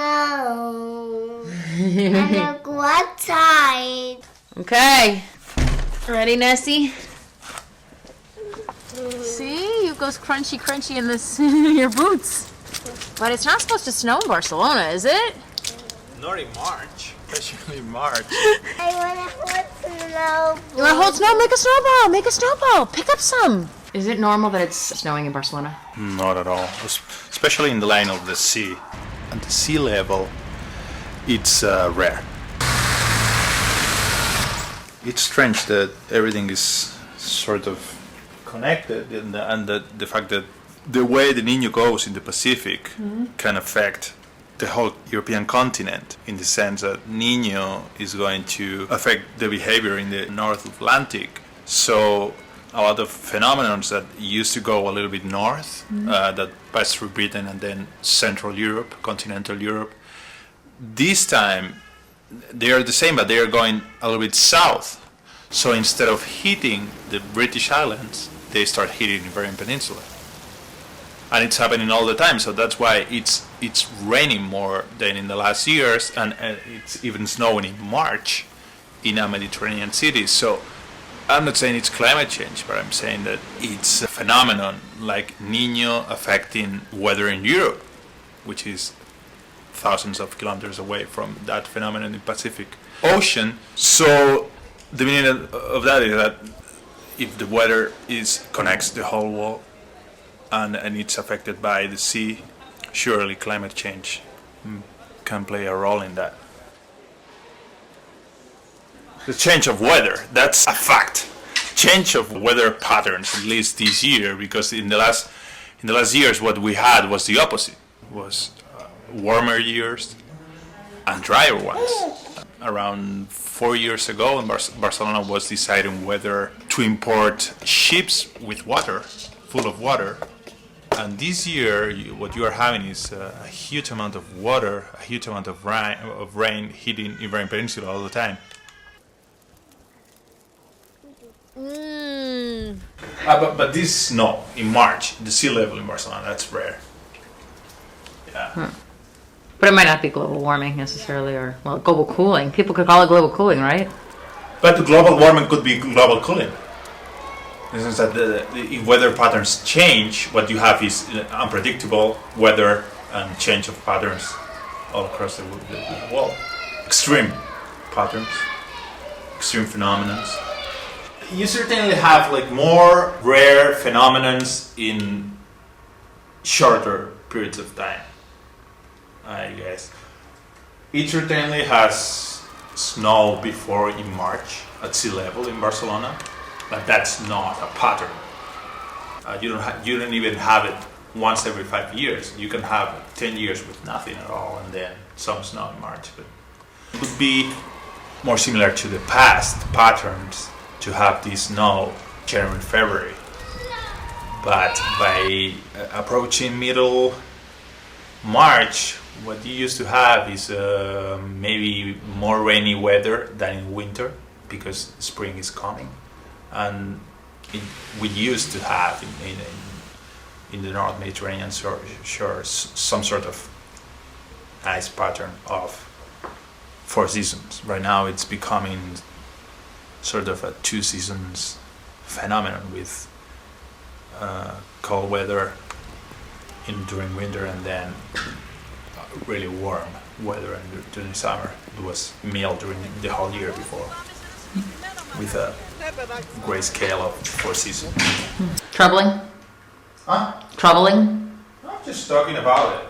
No. I go outside. Okay. Ready, Nessie? See? It goes crunchy, crunchy in this your boots. But it's not supposed to snow in Barcelona, is it? Not in March. Especially in March. I want to hold snowball. You want to hold snow? Make a snowball. Make a snowball. Pick up some. Is it normal that it's snowing in Barcelona? Not at all. Especially in the line of the sea. At the sea level, it's rare. It's strange that everything is sort of connected, and the fact that the way the Niño goes in the Pacific can affect the whole European continent, in the sense that Niño is going to affect the behavior in the North Atlantic. So a lot of phenomena that used to go a little bit north, that pass through Britain and then Central Europe, continental Europe, this time they are the same, but they are going a little bit south. So instead of hitting the British Islands, they start hitting the Iberian Peninsula. And it's happening all the time, so that's why it's raining more than in the last years, and it's even snowing in March in a Mediterranean city. So I'm not saying it's climate change, but I'm saying that it's a phenomenon like Niño affecting weather in Europe, which is thousands of kilometers away from that phenomenon in the Pacific Ocean. So the meaning of that is that if the weather connects the whole world and it's affected by the sea, surely climate change can play a role in that. The change of weather, that's a fact. Change of weather patterns, at least this year, because in the last years what we had was the opposite. It was warmer years and drier ones. Around 4 years ago, Barcelona was deciding whether to import ships with water, full of water. And this year, what you are having is a huge amount of water, a huge amount of rain hitting Iberian Peninsula all the time. But this snow in March, the sea level in Barcelona, that's rare. Yeah. But it might not be global warming necessarily, or, well, global cooling. People could call it global cooling, right? But the global warming could be global cooling. In the sense that if weather patterns change, what you have is unpredictable weather and change of patterns all across the world. Extreme patterns, extreme phenomena. You certainly have like more rare phenomena in shorter periods of time, I guess. It certainly has snow before in March at sea level in Barcelona, but that's not a pattern. You don't even have it once every 5 years. You can have 10 years with nothing at all, and then some snow in March. But it would be more similar to the past patterns to have this snow January, February. But by approaching middle March, what you used to have is maybe more rainy weather than in winter, because spring is coming. And we used to have in the North Mediterranean shores some sort of nice pattern of 4 seasons. Right now it's becoming sort of a 2 seasons phenomenon, with cold weather during winter and then really warm weather during the summer. It was mild during the whole year before, with a great scale of 4 seasons. Troubling? Huh? Troubling? I'm just talking about it.